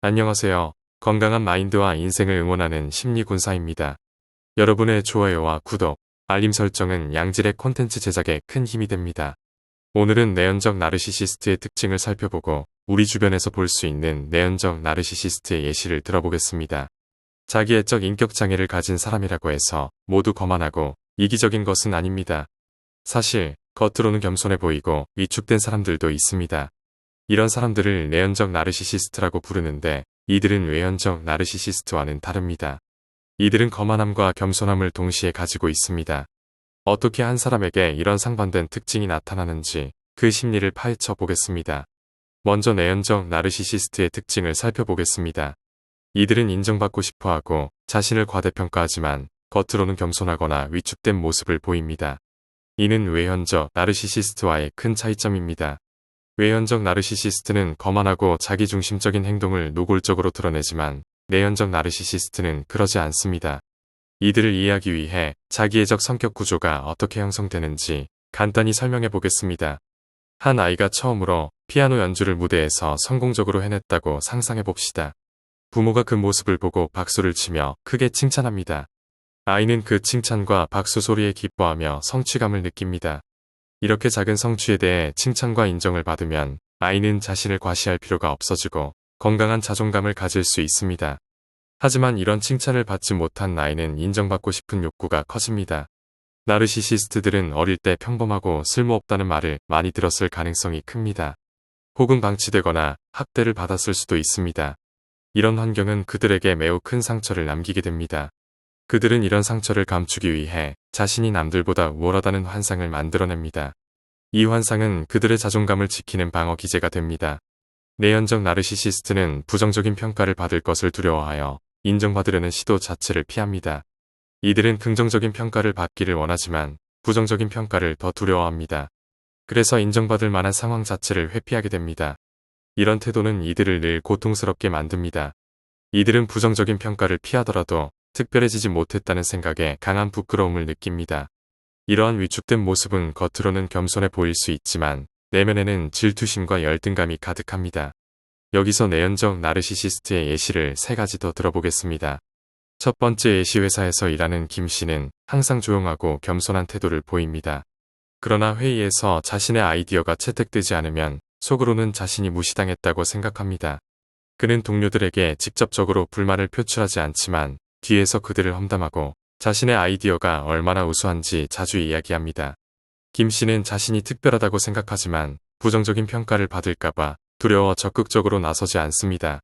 안녕하세요. 건강한 마인드와 인생을 응원하는 심리군사입니다. 여러분의 좋아요와 구독, 알림 설정은 양질의 콘텐츠 제작에 큰 힘이 됩니다. 오늘은 내연적 나르시시스트의 특징을 살펴보고 우리 주변에서 볼 수 있는 내연적 나르시시스트의 예시를 들어보겠습니다. 자기애적 인격장애를 가진 사람이라고 해서 모두 거만하고 이기적인 것은 아닙니다. 사실 겉으로는 겸손해 보이고 위축된 사람들도 있습니다. 이런 사람들을 내연적 나르시시스트라고 부르는데 이들은 외연적 나르시시스트와는 다릅니다. 이들은 거만함과 겸손함을 동시에 가지고 있습니다. 어떻게 한 사람에게 이런 상반된 특징이 나타나는지 그 심리를 파헤쳐 보겠습니다. 먼저 내연적 나르시시스트의 특징을 살펴보겠습니다. 이들은 인정받고 싶어하고 자신을 과대평가하지만 겉으로는 겸손하거나 위축된 모습을 보입니다. 이는 외연적 나르시시스트와의 큰 차이점입니다. 외연적 나르시시스트는 거만하고 자기중심적인 행동을 노골적으로 드러내지만 내연적 나르시시스트는 그러지 않습니다. 이들을 이해하기 위해 자기애적 성격 구조가 어떻게 형성되는지 간단히 설명해 보겠습니다. 한 아이가 처음으로 피아노 연주를 무대에서 성공적으로 해냈다고 상상해 봅시다. 부모가 그 모습을 보고 박수를 치며 크게 칭찬합니다. 아이는 그 칭찬과 박수 소리에 기뻐하며 성취감을 느낍니다. 이렇게 작은 성취에 대해 칭찬과 인정을 받으면 아이는 자신을 과시할 필요가 없어지고 건강한 자존감을 가질 수 있습니다. 하지만 이런 칭찬을 받지 못한 아이는 인정받고 싶은 욕구가 커집니다. 나르시시스트들은 어릴 때 평범하고 쓸모없다는 말을 많이 들었을 가능성이 큽니다. 혹은 방치되거나 학대를 받았을 수도 있습니다. 이런 환경은 그들에게 매우 큰 상처를 남기게 됩니다. 그들은 이런 상처를 감추기 위해 자신이 남들보다 우월하다는 환상을 만들어냅니다. 이 환상은 그들의 자존감을 지키는 방어 기제가 됩니다. 내연적 나르시시스트는 부정적인 평가를 받을 것을 두려워하여 인정받으려는 시도 자체를 피합니다. 이들은 긍정적인 평가를 받기를 원하지만 부정적인 평가를 더 두려워합니다. 그래서 인정받을 만한 상황 자체를 회피하게 됩니다. 이런 태도는 이들을 늘 고통스럽게 만듭니다. 이들은 부정적인 평가를 피하더라도 특별해지지 못했다는 생각에 강한 부끄러움을 느낍니다. 이러한 위축된 모습은 겉으로는 겸손해 보일 수 있지만 내면에는 질투심과 열등감이 가득합니다. 여기서 내연적 나르시시스트의 예시를 3가지 더 들어보겠습니다. 첫 번째 예시 회사에서 일하는 김 씨는 항상 조용하고 겸손한 태도를 보입니다. 그러나 회의에서 자신의 아이디어가 채택되지 않으면 속으로는 자신이 무시당했다고 생각합니다. 그는 동료들에게 직접적으로 불만을 표출하지 않지만 뒤에서 그들을 험담하고 자신의 아이디어가 얼마나 우수한지 자주 이야기합니다. 김 씨는 자신이 특별하다고 생각하지만 부정적인 평가를 받을까봐 두려워 적극적으로 나서지 않습니다.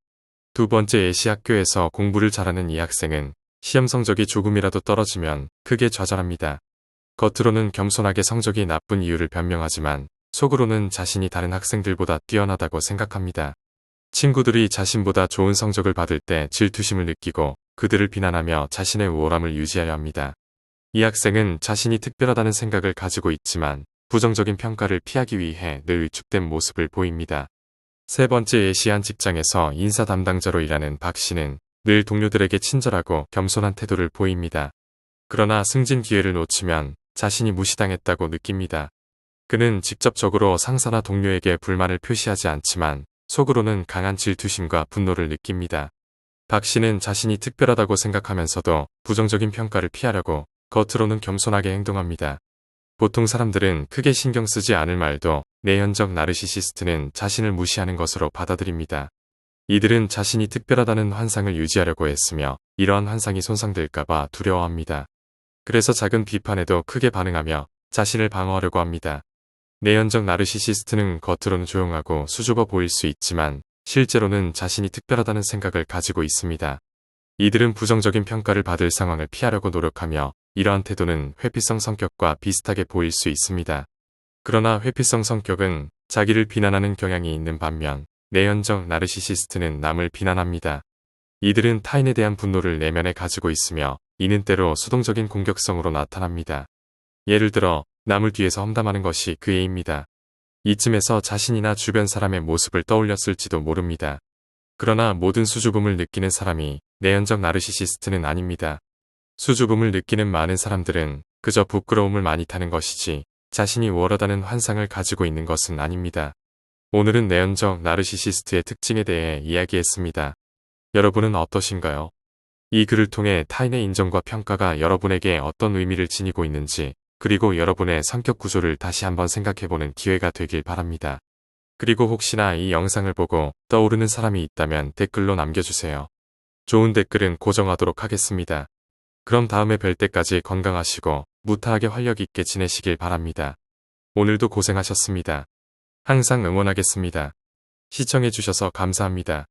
두 번째 예시 학교에서 공부를 잘하는 이 학생은 시험 성적이 조금이라도 떨어지면 크게 좌절합니다. 겉으로는 겸손하게 성적이 나쁜 이유를 변명하지만 속으로는 자신이 다른 학생들보다 뛰어나다고 생각합니다. 친구들이 자신보다 좋은 성적을 받을 때 질투심을 느끼고 그들을 비난하며 자신의 우월함을 유지하려 합니다. 이 학생은 자신이 특별하다는 생각을 가지고 있지만 부정적인 평가를 피하기 위해 늘 위축된 모습을 보입니다. 세 번째 예시 한 직장에서 인사 담당자로 일하는 박 씨는 늘 동료들에게 친절하고 겸손한 태도를 보입니다. 그러나 승진 기회를 놓치면 자신이 무시당했다고 느낍니다. 그는 직접적으로 상사나 동료에게 불만을 표시하지 않지만 속으로는 강한 질투심과 분노를 느낍니다. 박 씨는 자신이 특별하다고 생각하면서도 부정적인 평가를 피하려고 겉으로는 겸손하게 행동합니다. 보통 사람들은 크게 신경 쓰지 않을 말도 내연적 나르시시스트는 자신을 무시하는 것으로 받아들입니다. 이들은 자신이 특별하다는 환상을 유지하려고 했으며 이러한 환상이 손상될까봐 두려워합니다. 그래서 작은 비판에도 크게 반응하며 자신을 방어하려고 합니다. 내연적 나르시시스트는 겉으로는 조용하고 수줍어 보일 수 있지만 실제로는 자신이 특별하다는 생각을 가지고 있습니다. 이들은 부정적인 평가를 받을 상황을 피하려고 노력하며 이러한 태도는 회피성 성격과 비슷하게 보일 수 있습니다. 그러나 회피성 성격은 자기를 비난하는 경향이 있는 반면 내연적 나르시시스트는 남을 비난합니다. 이들은 타인에 대한 분노를 내면에 가지고 있으며 이는 때로 수동적인 공격성으로 나타납니다. 예를 들어 남을 뒤에서 험담하는 것이 그 예입니다. 이쯤에서 자신이나 주변 사람의 모습을 떠올렸을지도 모릅니다. 그러나 모든 수줍음을 느끼는 사람이 내연적 나르시시스트는 아닙니다. 수줍음을 느끼는 많은 사람들은 그저 부끄러움을 많이 타는 것이지 자신이 우월하다는 환상을 가지고 있는 것은 아닙니다. 오늘은 내연적 나르시시스트의 특징에 대해 이야기했습니다. 여러분은 어떠신가요? 이 글을 통해 타인의 인정과 평가가 여러분에게 어떤 의미를 지니고 있는지, 그리고 여러분의 성격 구조를 다시 한번 생각해보는 기회가 되길 바랍니다. 그리고 혹시나 이 영상을 보고 떠오르는 사람이 있다면 댓글로 남겨주세요. 좋은 댓글은 고정하도록 하겠습니다. 그럼 다음에 뵐 때까지 건강하시고 무탈하게 활력 있게 지내시길 바랍니다. 오늘도 고생하셨습니다. 항상 응원하겠습니다. 시청해주셔서 감사합니다.